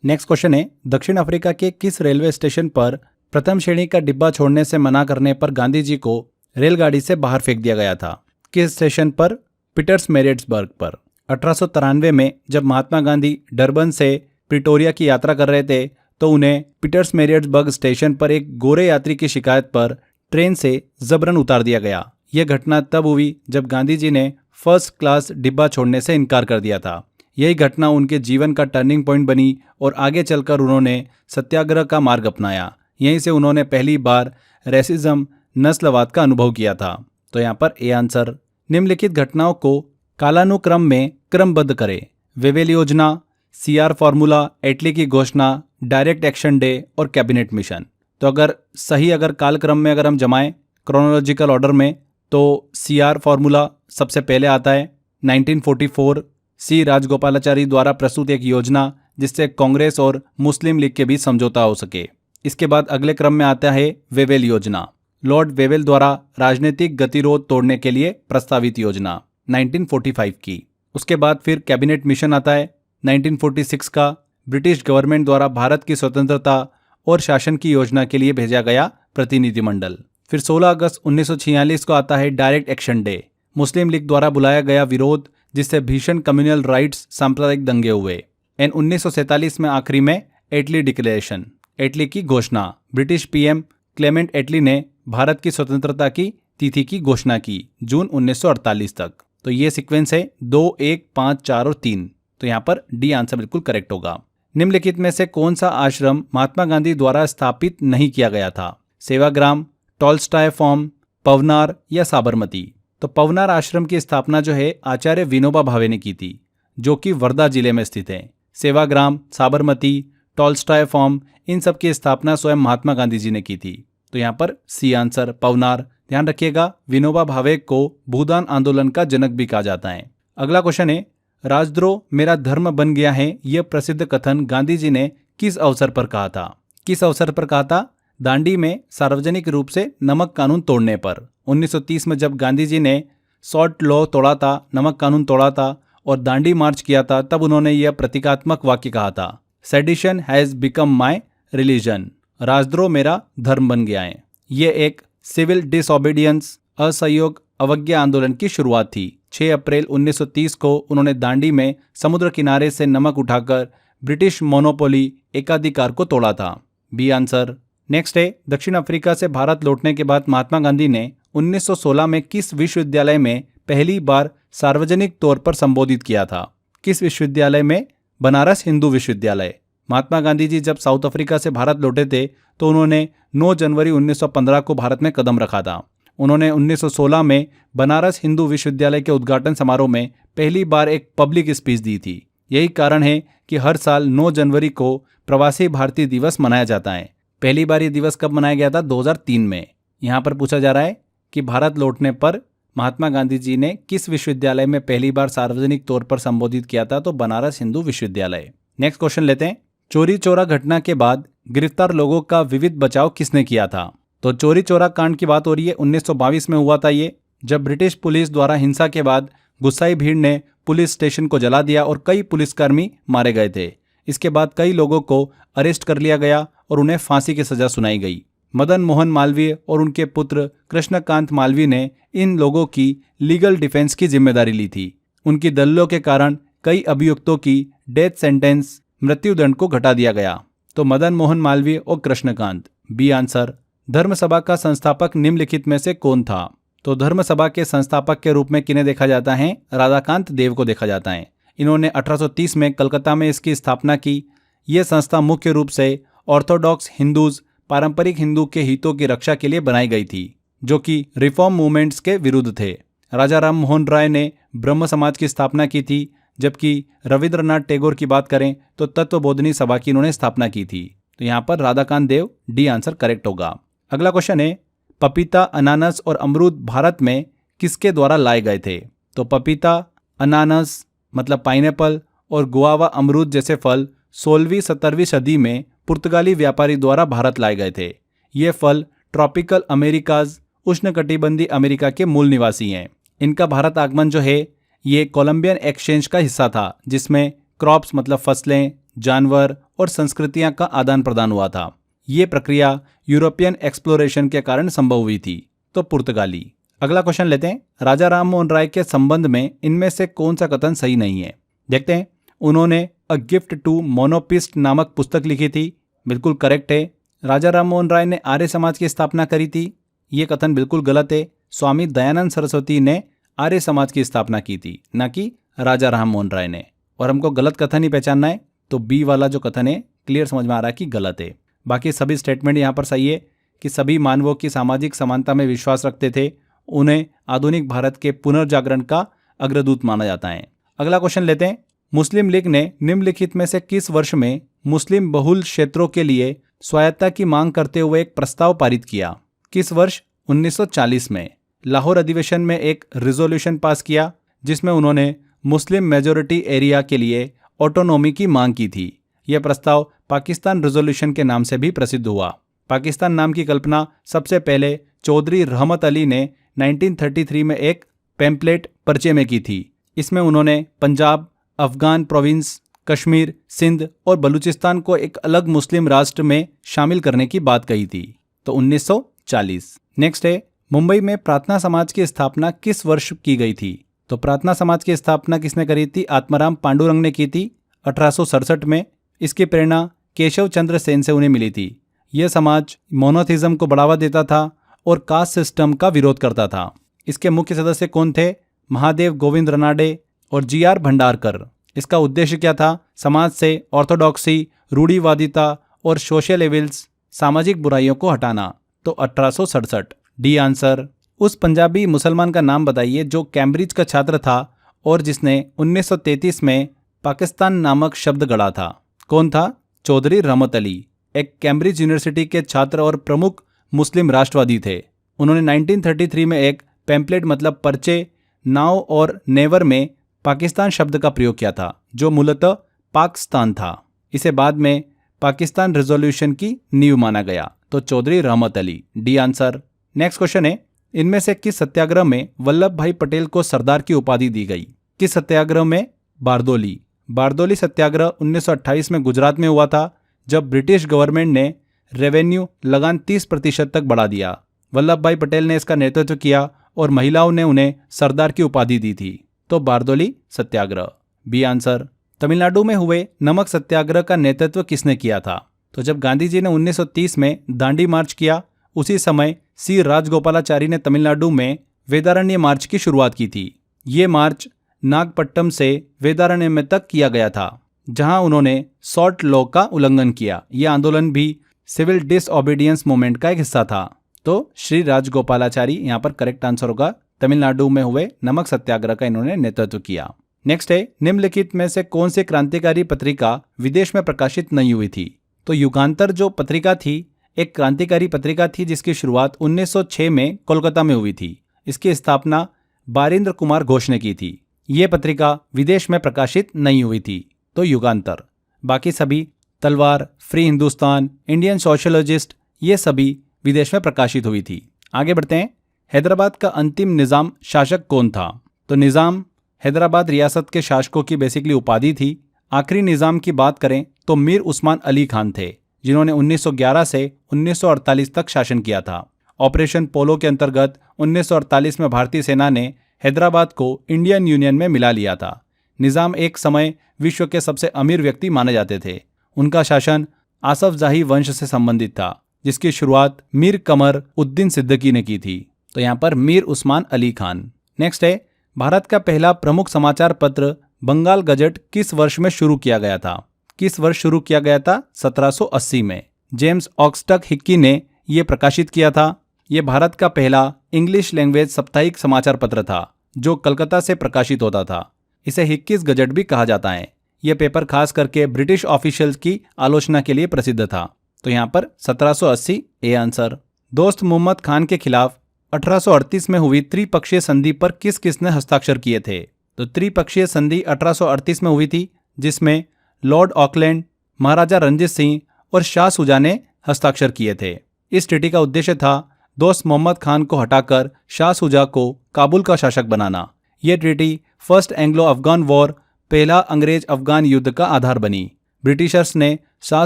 नेक्स्ट क्वेश्चन है, दक्षिण अफ्रीका के किस रेलवे स्टेशन पर प्रथम श्रेणी का डिब्बा छोड़ने से मना करने पर गांधी जी को रेलगाड़ी से बाहर फेंक दिया गया था? किस स्टेशन पर? पीटर्समैरिट्सबर्ग पर। 1893 में जब महात्मा गांधी डरबन से प्रिटोरिया की यात्रा कर रहे थे तो उन्हें पीटर्समैरिट्सबर्ग स्टेशन पर एक गोरे यात्री की शिकायत पर ट्रेन से जबरन उतार दिया गया। यह घटना तब हुई जब गांधी जी ने फर्स्ट क्लास डिब्बा छोड़ने से इनकार कर दिया था। यही घटना उनके जीवन का टर्निंग पॉइंट बनी और आगे चलकर उन्होंने सत्याग्रह का मार्ग अपनाया। यहीं से उन्होंने पहली बार रेसिज्म, नस्लवाद का अनुभव किया था। तो यहाँ पर ए आंसर। निम्नलिखित घटनाओं को कालानुक्रम में क्रमबद्ध करें। वेवेल योजना, सीआर फॉर्मूला, एटली की घोषणा, डायरेक्ट एक्शन डे और कैबिनेट मिशन। तो अगर कालक्रम में अगर हम जमाएं क्रोनोलॉजिकल ऑर्डर में तो सीआर फॉर्मूला सबसे पहले आता है। 1944 सी राजगोपालाचारी द्वारा प्रस्तुत एक योजना जिससे कांग्रेस और मुस्लिम लीग के बीच समझौता हो सके। इसके बाद अगले क्रम में आता है वेवेल योजना, लॉर्ड वेवेल द्वारा राजनीतिक गतिरोध तोड़ने के लिए प्रस्तावित योजना 1945 की। उसके बाद फिर कैबिनेट मिशन आता है 1946 का, ब्रिटिश गवर्नमेंट द्वारा भारत की स्वतंत्रता और शासन की योजना के लिए भेजा गया प्रतिनिधिमंडल। फिर 16 अगस्त 1946 को आता है डायरेक्ट एक्शन डे, मुस्लिम लीग द्वारा बुलाया गया विरोध जिससे भीषण कम्युनल राइट्स सांप्रदायिक दंगे हुए। एंड 1947 में आखिरी में एटली डिक्लेरेशन, एटली की घोषणा। ब्रिटिश पीएम क्लेमेंट एटली ने भारत की स्वतंत्रता की तिथि की घोषणा की जून 1948 तक। तो ये सीक्वेंस है 2, 1, 5, 4 और 3। तो यहाँ पर डी आंसर बिल्कुल करेक्ट होगा। निम्नलिखित में से कौन सा आश्रम महात्मा गांधी द्वारा स्थापित नहीं किया गया था? सेवाग्राम, टॉल्स्टॉय फार्म, पवनार या साबरमती? तो पवनार आश्रम की स्थापना जो है आचार्य विनोबा भावे ने की थी, जो कि वर्धा जिले में स्थित है। सेवाग्राम, साबरमती, टॉल्स्टॉय फार्म, इन सब की स्थापना स्वयं महात्मा गांधी जी ने की थी। तो यहाँ पर सी आंसर पवनार। ध्यान रखिएगा, विनोबा भावे को भूदान आंदोलन का जनक भी कहा जाता है। अगला क्वेश्चन है, राजद्रोह मेरा धर्म बन गया है, यह प्रसिद्ध कथन गांधी जी ने किस अवसर पर कहा था? किस अवसर पर कहा था? दांडी में सार्वजनिक रूप से नमक कानून तोड़ने पर। 1930 में जब गांधी जी ने सॉल्ट लॉ तोड़ा था, नमक कानून तोड़ा था और दांडी मार्च किया था, तब उन्होंने यह प्रतीकात्मक वाक्य कहा था, sedition has become my religion, राजद्रोह मेरा धर्म बन गया है। यह एक सिविल डिसओबीडियंस, असहयोग, अवज्ञा आंदोलन की शुरुआत थी। 6 अप्रैल 1930 को उन्होंने दांडी में समुद्र किनारे से नमक उठाकर ब्रिटिश मोनोपोली एकाधिकार को तोड़ा था। B answer. नेक्स्ट है, दक्षिण अफ्रीका से भारत लौटने के बाद महात्मा गांधी ने 1916 में किस विश्वविद्यालय में पहली बार सार्वजनिक तौर पर संबोधित किया था? किस विश्वविद्यालय में? बनारस हिंदू विश्वविद्यालय। महात्मा गांधी जी जब साउथ अफ्रीका से भारत लौटे थे तो उन्होंने 9 जनवरी 1915 को भारत में कदम रखा था। उन्होंने 1916 में बनारस हिंदू विश्वविद्यालय के उद्घाटन समारोह में पहली बार एक पब्लिक स्पीच दी थी। यही कारण है कि हर साल 9 जनवरी को प्रवासी भारतीय दिवस मनाया जाता है। पहली बार ये दिवस कब मनाया गया था? 2003 में। यहाँ पर पूछा जा रहा है कि भारत लौटने पर महात्मा गांधी जी ने किस विश्वविद्यालय में पहली बार सार्वजनिक तौर पर संबोधित किया था? तो बनारस हिंदू विश्वविद्यालय। नेक्स्ट क्वेश्चन लेते हैं, चोरी चोरा घटना के बाद गिरफ्तार लोगों का विविध बचाव किसने किया था? तो चोरी चोरा कांड की बात हो रही है। 1922 में हुआ था ये, जब ब्रिटिश पुलिस द्वारा हिंसा के बाद गुस्साई भीड़ ने पुलिस स्टेशन को जला दिया और कई पुलिसकर्मी मारे गए थे। इसके बाद कई लोगों को अरेस्ट कर लिया गया और उन्हें फांसी की सजा सुनाई गई। मदन मोहन मालवीय और उनके पुत्र कृष्णकांत मालवीय ने इन लोगों की लीगल डिफेंस की जिम्मेदारी ली थी। उनकी दलीलों के कारण कई अभियुक्तों की डेथ सेंटेंस, मृत्युदंड को घटा दिया गया। तो मदन मोहन मालवीय और कृष्णकांत। B answer. धर्म सभा का संस्थापक निम्नलिखित में से कौन था? तो धर्म सभा के संस्थापक के रूप में किन्हें देखा जाता है? राधाकांत देव को देखा जाता है। इन्होंने 1830 में कलकत्ता में इसकी स्थापना की। यह संस्था मुख्य रूप से ऑर्थोडॉक्स हिंदूज, पारंपरिक हिंदू के हितों की रक्षा के लिए बनाई गई थी, जो कि रिफॉर्म मूवमेंट्स के विरुद्ध थे। राजा राम मोहन राय ने ब्रह्म समाज की स्थापना की थी, जबकि रविंद्रनाथ टैगोर की बात करें तो तत्वबोधिनी सभा की इन्होंने स्थापना की थी। तो यहाँ पर राधाकांत देव, डी आंसर करेक्ट होगा। अगला क्वेश्चन है, पपीता, अनानास और अमरूद भारत में किसके द्वारा लाए गए थे? तो पपीता, अनानास मतलब पाइनएप्पल और गुआवा अमरूद जैसे फल 16वीं 17वीं सदी में पुर्तगाली व्यापारी द्वारा भारत लाए गए थे। ये फल ट्रॉपिकल अमेरिकाज, उष्णकटिबंधीय अमेरिका के मूल निवासी हैं। इनका भारत आगमन जो है ये कोलंबियन एक्सचेंज का हिस्सा था, जिसमें क्रॉप्स मतलब फसलें, जानवर और संस्कृतियां का आदान प्रदान हुआ था। ये प्रक्रिया यूरोपियन एक्सप्लोरेशन के कारण संभव हुई थी। तो पुर्तगाली। अगला क्वेश्चन लेते हैं, राजा राम मोहन राय के संबंध में इनमें से कौन सा कथन सही नहीं है? देखते हैं। उन्होंने अ गिफ्ट टू मोनोपिस्ट नामक पुस्तक लिखी थी, बिल्कुल करेक्ट है। राजा राम मोहन राय ने आर्य समाज की स्थापना करी थी, ये कथन बिल्कुल गलत है। स्वामी दयानंद सरस्वती ने आर्य समाज की स्थापना की थी, ना कि राजा राम मोहन राय ने। और हमको गलत कथन ही पहचानना है, तो बी वाला जो कथन है क्लियर समझ में आ रहा है कि गलत है। बाकी सभी स्टेटमेंट यहाँ पर सही है कि सभी मानवों की सामाजिक समानता में विश्वास रखते थे। उन्हें आधुनिक भारत के पुनर्जागरण का अग्रदूत माना जाता है। अगला क्वेश्चन लेते हैं, मुस्लिम लीग ने निम्नलिखित में से किस वर्ष में मुस्लिम बहुल क्षेत्रों के लिए स्वायत्तता की मांग करते हुए एक प्रस्ताव पारित किया? किस वर्ष? 1940 में लाहौर अधिवेशन में एक रिजोल्यूशन पास किया, जिसमें उन्होंने मुस्लिम मेजोरिटी एरिया के लिए ऑटोनॉमी की मांग की थी। यह प्रस्ताव पाकिस्तान रिजोल्यूशन के नाम से भी प्रसिद्ध हुआ। पाकिस्तान नाम की कल्पना सबसे पहले चौधरी रहमत अली ने 1933 में एक पैम्पलेट पर्चे में की थी। इसमें उन्होंने पंजाब, अफगान प्रोविंस, कश्मीर, सिंध और बलूचिस्तान को एक अलग मुस्लिम राष्ट्र में शामिल करने की बात कही थी। तो 1940। नेक्स्ट है, मुंबई में प्रार्थना समाज की स्थापना किस वर्ष की गई थी? तो प्रार्थना समाज की स्थापना किसने करी थी? आत्माराम पांडुरंग ने की थी 1867 में। इसकी प्रेरणा केशव चंद्र सेन से उन्हें मिली थी। यह समाज मोनोथिज्म को बढ़ावा देता था और कास्ट सिस्टम का विरोध करता था। इसके मुख्य सदस्य कौन थे? महादेव गोविंद रनाडे और GR भंडारकर। इसका उद्देश्य क्या था? समाज से ऑर्थोडॉक्सी, रूढ़िवादिता और सोशल एविल्स, सामाजिक बुराइयों को हटाना। तो 1867, डी आंसर। उस पंजाबी मुसलमान का नाम बताइए जो कैम्ब्रिज का छात्र था और जिसने 1933 में पाकिस्तान नामक शब्द गढ़ा था। कौन था? चौधरी रहमत अली, एक कैम्ब्रिज यूनिवर्सिटी के छात्र और प्रमुख मुस्लिम राष्ट्रवादी थे। उन्होंने 1933 में एक पैम्पलेट मतलब पर्चे, नाव और नेवर में पाकिस्तान शब्द का प्रयोग किया था जो मूलतः पाकिस्तान था। इसे बाद में पाकिस्तान रेजोल्यूशन की नींव माना गया। तो चौधरी रहमत Ali, D answer. Next question है, इनमें से किस सत्याग्रह में वल्लभ भाई पटेल को सरदार की उपाधि दी गई? किस सत्याग्रह में? बारदोली। बारदोली सत्याग्रह 1928 में गुजरात में हुआ था, जब ब्रिटिश गवर्नमेंट ने रेवेन्यू लगान 30% तक बढ़ा दिया। वल्लभ भाई पटेल ने इसका नेतृत्व किया और महिलाओं ने उन्हें सरदार की उपाधि दी थी। तो बारदोली सत्याग्रह, बी आंसर। तमिलनाडु में हुए नमक सत्याग्रह का नेतृत्व किसने किया था? तो जब गांधी जी ने 1930 में दांडी मार्च किया, उसी समय सी राजगोपालाचारी ने तमिलनाडु में वेदारण्य मार्च की शुरुआत की थी। ये मार्च नागपट्टनम से वेदारण्यम तक किया गया था, जहां उन्होंने सॉल्ट लॉ का उल्लंघन किया। यह आंदोलन भी सिविल डिसओबीडियंस मूवमेंट का एक हिस्सा था। तो श्री राजगोपालाचारी यहाँ पर करेक्ट आंसर होगा। तमिलनाडु में हुए नमक सत्याग्रह का इन्होंने नेतृत्व किया। नेक्स्ट है, निम्नलिखित में से कौन सी क्रांतिकारी पत्रिका विदेश में प्रकाशित नहीं हुई थी? तो युगांतर जो पत्रिका थी एक क्रांतिकारी पत्रिका थी जिसकी शुरुआत 1906 में कोलकाता में हुई थी। इसकी स्थापना बारिंद्र कुमार घोष ने की थी। ये पत्रिका विदेश में प्रकाशित नहीं हुई थी, तो युगांतर। बाकी सभी तलवार, फ्री हिंदुस्तान, इंडियन सोशलॉजिस्ट, ये सभी विदेश में प्रकाशित हुई थी। आगे बढ़ते हैं, हैदराबाद का अंतिम निज़ाम शासक कौन था? तो निज़ाम हैदराबाद रियासत के शासकों की बेसिकली उपाधि थी। आखिरी निज़ाम की बात करें तो मीर उस्मान अली खान थे, जिन्होंने 1911 से 1948 तक शासन किया था। ऑपरेशन पोलो के अंतर्गत 1948 में भारतीय सेना ने हैदराबाद को इंडियन यूनियन में मिला लिया था। निज़ाम एक समय विश्व के सबसे अमीर व्यक्ति माने जाते थे। उनका शासन आसफ जाही वंश से संबंधित था, जिसकी शुरुआत मीर कमर उद्दीन सिद्दीकी ने की थी। तो यहाँ पर मीर उस्मान अली खान। नेक्स्ट है, भारत का पहला प्रमुख समाचार पत्र बंगाल गजट किस वर्ष में शुरू किया गया था? किस वर्ष शुरू किया गया था? 1780 में। जेम्स ऑक्सटक हिक्की ने यह प्रकाशित किया था। यह भारत का पहला इंग्लिश लैंग्वेज साप्ताहिक समाचार पत्र था जो कलकत्ता से प्रकाशित होता था। इसे हिक्कीज गजट भी कहा जाता है। यह पेपर खास करके ब्रिटिश ऑफिशियल्स की आलोचना के लिए प्रसिद्ध था। तो यहाँ पर 1780 ए आंसर। दोस्त मोहम्मद खान के खिलाफ 1838 में हुई त्रिपक्षीय संधि पर किस किसने हस्ताक्षर किए थे? तो त्रिपक्षीय संधि 1838 में हुई थी, जिसमें लॉर्ड ऑकलैंड, महाराजा रंजीत सिंह और शाह सुजा ने हस्ताक्षर किए थे। इस ट्रीटी का उद्देश्य था दोस्त मोहम्मद खान को हटाकर शाह सुजा को काबुल का शासक बनाना। यह treaty first Anglo Afghan war, पहला अंग्रेज अफगान युद्ध का आधार बनी। ब्रिटिशर्स ने शाह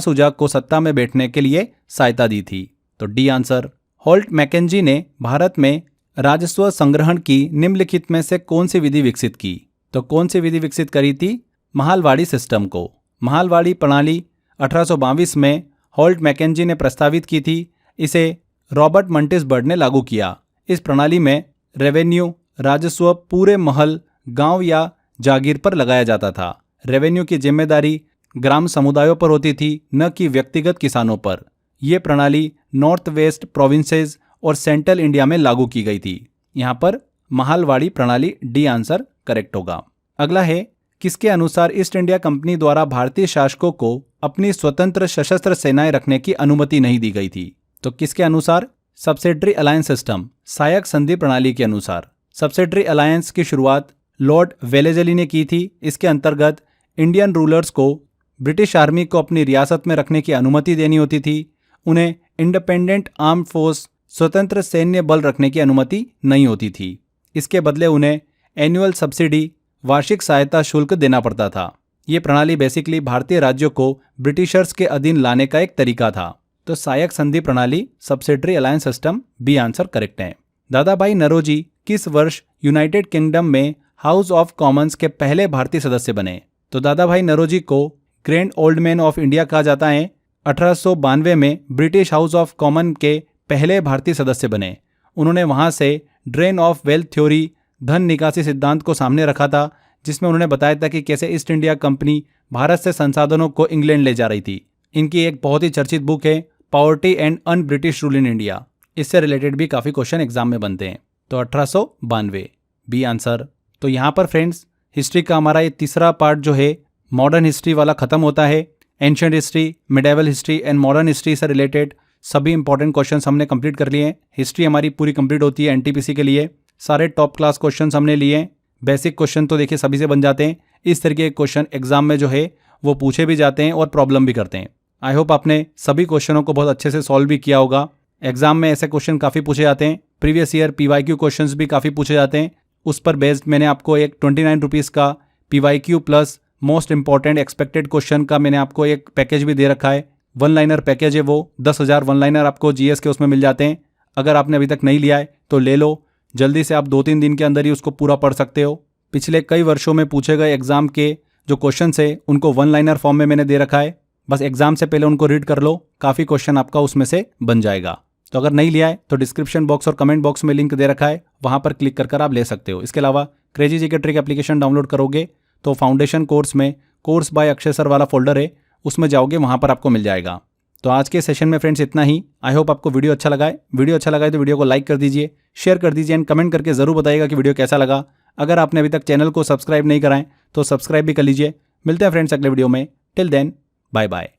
सुजा को सत्ता में बैठने के लिए सहायता दी थी। तो डी आंसर। होल्ट मैकेंजी ने भारत में राजस्व संग्रहण की निम्नलिखित में से कौन सी विधि विकसित की? तो कौन सी विधि विकसित करी थी? महालवाड़ी सिस्टम को। महालवाड़ी प्रणाली 1822 में होल्ट मैकेंजी ने प्रस्तावित की थी। इसे रॉबर्ट मंटिसबर्ड ने लागू किया। इस प्रणाली में रेवेन्यू राजस्व पूरे महल, गांव या जागीर पर लगाया जाता था। रेवेन्यू की जिम्मेदारी ग्राम समुदायों पर होती थी, न कि व्यक्तिगत किसानों पर। यह प्रणाली नॉर्थ वेस्ट प्रोविंसेस और सेंट्रल इंडिया में लागू की गई थी। यहाँ पर महालवाड़ी प्रणाली, डी आंसर करेक्ट होगा। अगला है, किसके अनुसार ईस्ट इंडिया कंपनी द्वारा भारतीय शासकों को अपनी स्वतंत्र सशस्त्र सेनाएं रखने की अनुमति नहीं दी गई थी? तो किसके अनुसार? सब्सिडरी अलायंस सिस्टम, सहायक संधि प्रणाली के अनुसार। सब्सिडरी अलायंस की शुरुआत लॉर्ड वेलेजली ने की थी। इसके अंतर्गत इंडियन रूलर्स को ब्रिटिश आर्मी को अपनी रियासत में रखने की अनुमति देनी होती थी। उन्हें इंडिपेंडेंट आर्म फोर्स, स्वतंत्र सैन्य बल रखने की अनुमति नहीं होती थी। इसके बदले उन्हें एनुअल सब्सिडी, वार्षिक सहायता शुल्क देना पड़ता था। ये प्रणाली बेसिकली भारतीय राज्यों को ब्रिटिशर्स के अधीन लाने का एक तरीका था। तो सहायक संधि प्रणाली, subsidiary alliance system, B answer correct है। दादा भाई नौरोजी किस वर्ष यूनाइटेड किंगडम में हाउस ऑफ कॉमन्स के पहले भारतीय सदस्य बने? तो दादा भाई नौरोजी को grand old man of India कहा जाता है। 1892 में ब्रिटिश हाउस ऑफ कॉमन के पहले भारतीय सदस्य बने। उन्होंने वहां से ड्रेन ऑफ वेल्थ थ्योरी, धन निकासी सिद्धांत को सामने रखा था, जिसमें उन्होंने बताया था कि कैसे ईस्ट इंडिया कंपनी भारत से संसाधनों को इंग्लैंड ले जा रही थी। इनकी एक बहुत ही चर्चित बुक है poverty and un British rule in India. इससे रिलेटेड भी काफ़ी क्वेश्चन एग्जाम में बनते हैं। तो 1892 बी आंसर। तो यहाँ पर फ्रेंड्स हिस्ट्री का हमारा ये तीसरा पार्ट जो है मॉडर्न हिस्ट्री वाला खत्म होता है। Ancient history, medieval history and modern history से रिलेटेड सभी इंपॉर्टेंट क्वेश्चंस हमने कंप्लीट कर लिए हैं। हिस्ट्री हमारी पूरी कंप्लीट होती है एनटीपीसी के लिए। सारे टॉप क्लास क्वेश्चंस हमने लिए हैं। बेसिक क्वेश्चन तो देखिए सभी से बन जाते हैं। इस तरीके के क्वेश्चन एग्जाम में जो है वो पूछे भी जाते हैं और प्रॉब्लम भी करते हैं। आई होप आपने सभी क्वेश्चनों को बहुत अच्छे से सॉल्व भी किया होगा। एग्जाम में ऐसे क्वेश्चन काफ़ी पूछे जाते हैं। प्रीवियस ईयर पीवाईक्यू क्वेश्चंस भी काफ़ी पूछे जाते हैं। उस पर बेस्ड मैंने आपको एक 29 रुपीज़ का PYQ plus most important expected question का मैंने आपको एक पैकेज भी दे रखा है। 1 लाइनर पैकेज है वो। 10,000 1 लाइनर आपको जीएस के उसमें मिल जाते हैं। अगर आपने अभी तक नहीं लिया है तो ले लो, जल्दी से आप 2-3 दिन के अंदर ही उसको पूरा पढ़ सकते हो। पिछले कई वर्षों में पूछे गए एग्जाम के जो क्वेश्चन है उनको 1 लाइनर फॉर्म में मैंने दे रखा है। बस एग्जाम से पहले उनको रीड कर लो, काफ़ी क्वेश्चन आपका उसमें से बन जाएगा। तो अगर नहीं लिया है तो डिस्क्रिप्शन बॉक्स और कमेंट बॉक्स में लिंक दे रखा है, वहां पर क्लिक कर आप ले सकते हो। इसके अलावा crazy GK trick application download करोगे तो फाउंडेशन कोर्स में कोर्स बाय अक्षय सर वाला फोल्डर है, उसमें जाओगे वहां पर आपको मिल जाएगा। तो आज के सेशन में फ्रेंड्स इतना ही। आई होप आपको वीडियो अच्छा लगा है। वीडियो अच्छा लगा है तो वीडियो को लाइक कर दीजिए, शेयर कर दीजिए एंड कमेंट करके जरूर बताइएगा कि वीडियो कैसा लगा। अगर आपने अभी तक चैनल को सब्सक्राइब नहीं कराएं तो सब्सक्राइब भी कर लीजिए। मिलते हैं फ्रेंड्स अगले वीडियो में। Till then bye bye.